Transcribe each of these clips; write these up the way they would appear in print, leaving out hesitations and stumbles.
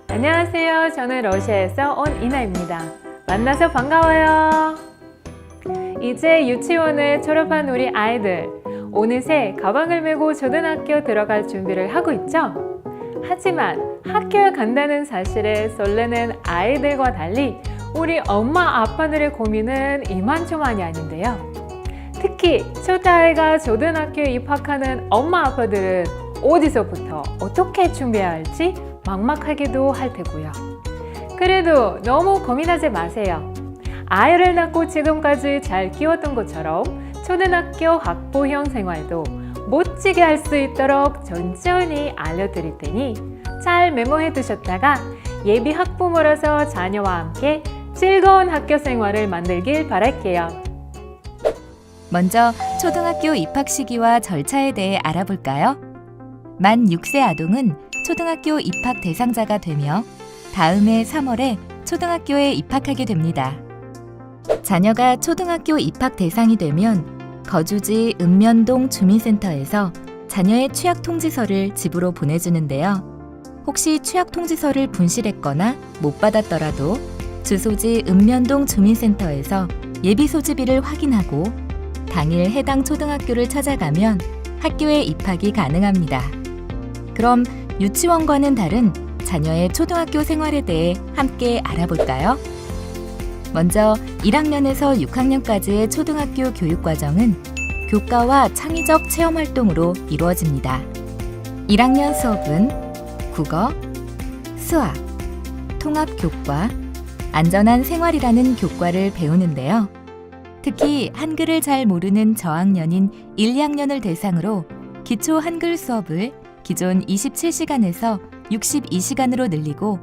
안녕하세요. 저는 러시아에서 온 이나입니다. 만나서 반가워요. 이제 유치원을 졸업한 우리 아이들, 어느새 가방을 메고 초등학교 들어갈 준비를 하고 있죠? 하지만 학교에 간다는 사실에 설레는 아이들과 달리 우리 엄마 아빠들의 고민은 이만저만이 아닌데요. 특히 첫 아이가 초등학교에 입학하는 엄마 아빠들은 어디서부터 어떻게 준비해야 할지 막막하기도 할 테고요. 그래도 너무 고민하지 마세요. 아이를 낳고 지금까지 잘 키웠던 것처럼 초등학교 학부형 생활도 멋지게 할 수 있도록 천천히 알려드릴 테니 잘 메모해 두셨다가 예비 학부모로서 자녀와 함께 즐거운 학교 생활을 만들길 바랄게요. 먼저 초등학교 입학 시기와 절차에 대해 알아볼까요? 만 6세 아동은 초등학교 입학 대상자가 되며 다음해 3월에 초등학교에 입학하게 됩니다. 자녀가 초등학교 입학 대상이 되면 거주지 읍면동 주민센터에서 자녀의 취약통지서를 집으로 보내주는데요. 혹시 취약통지서를 분실했거나 못 받았더라도 주소지 읍면동 주민센터에서 예비 소지비를 확인하고 당일 해당 초등학교를 찾아가면 학교에 입학이 가능합니다. 그럼 유치원과는 다른 자녀의 초등학교 생활에 대해 함께 알아볼까요? 먼저 1학년에서 6학년까지의 초등학교 교육과정은 교과와 창의적 체험활동으로 이루어집니다. 1학년 수업은 국어, 수학, 통합교과, 안전한 생활이라는 교과를 배우는데요. 특히 한글을 잘 모르는 저학년인 1, 2학년을 대상으로 기초 한글 수업을 기존 27시간에서 62시간으로 늘리고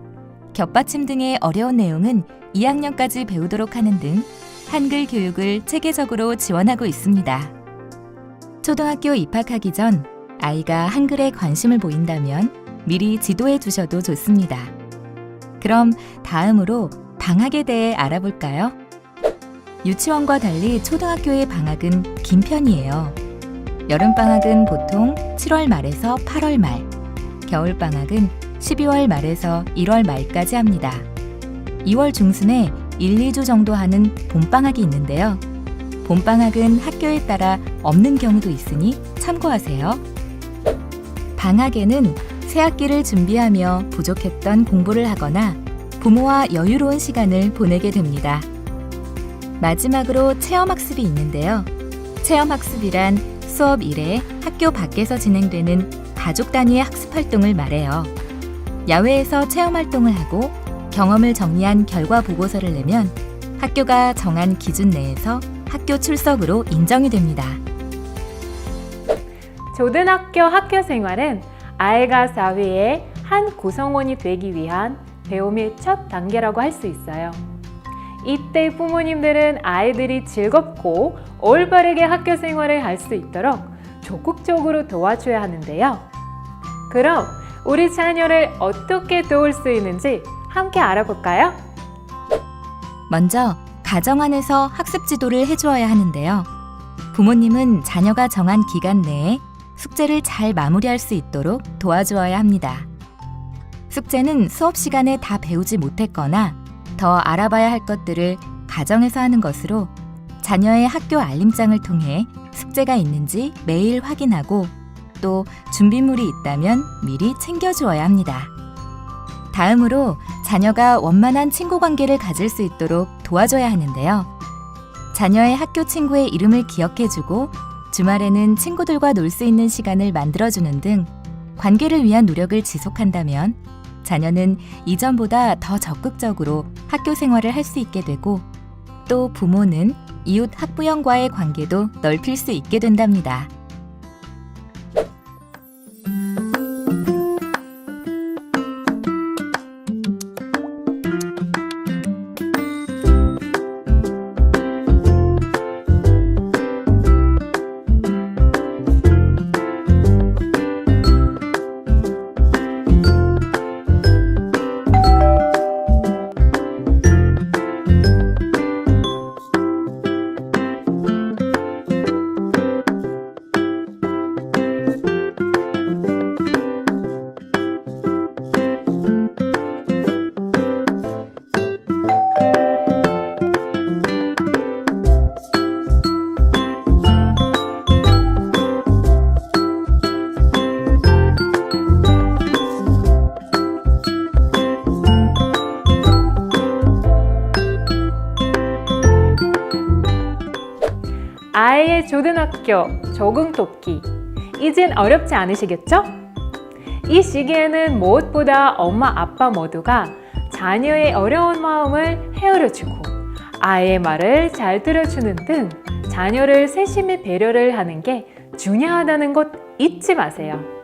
겹받침 등의 어려운 내용은 2학년까지 배우도록 하는 등 한글 교육을 체계적으로 지원하고 있습니다. 초등학교 입학하기 전 아이가 한글에 관심을 보인다면 미리 지도해 두셔도 좋습니다. 그럼 다음으로 방학에 대해 알아볼까요? 유치원과 달리 초등학교의 방학은 긴 편이에요. 여름방학은 보통 7월 말에서 8월 말, 겨울방학은 12월 말에서 1월 말까지 합니다. 2월 중순에 1, 2주 정도 하는 봄방학이 있는데요. 봄방학은 학교에 따라 없는 경우도 있으니 참고하세요. 방학에는 새학기를 준비하며 부족했던 공부를 하거나 부모와 여유로운 시간을 보내게 됩니다. 마지막으로 체험학습이 있는데요. 체험학습이란 수업 이래 학교 밖에서 진행되는 가족 단위의 학습활동을 말해요. 야외에서 체험활동을 하고 경험을 정리한 결과 보고서를 내면 학교가 정한 기준 내에서 학교 출석으로 인정이 됩니다. 초등학교 학교 생활은 아이가 사회의 한 구성원이 되기 위한 배움의 첫 단계라고 할 수 있어요. 이때 부모님들은 아이들이 즐겁고 올바르게 학교 생활을 할 수 있도록 적극적으로 도와줘야 하는데요. 그럼 우리 자녀를 어떻게 도울 수 있는지 함께 알아볼까요? 먼저 가정 안에서 학습 지도를 해주어야 하는데요. 부모님은 자녀가 정한 기간 내에 숙제를 잘 마무리할 수 있도록 도와주어야 합니다. 숙제는 수업 시간에 다 배우지 못했거나 더 알아봐야 할 것들을 가정에서 하는 것으로 자녀의 학교 알림장을 통해 숙제가 있는지 매일 확인하고 또 준비물이 있다면 미리 챙겨주어야 합니다. 다음으로 자녀가 원만한 친구 관계를 가질 수 있도록 도와줘야 하는데요. 자녀의 학교 친구의 이름을 기억해주고 주말에는 친구들과 놀 수 있는 시간을 만들어주는 등 관계를 위한 노력을 지속한다면 자녀는 이전보다 더 적극적으로 학교 생활을 할 수 있게 되고 또 부모는 이웃 학부형과의 관계도 넓힐 수 있게 된답니다. 아이의 초등학교 적응 돕기. 이젠 어렵지 않으시겠죠? 이 시기에는 무엇보다 엄마, 아빠 모두가 자녀의 어려운 마음을 헤아려주고 아이의 말을 잘 들어주는 등 자녀를 세심히 배려를 하는 게 중요하다는 것 잊지 마세요.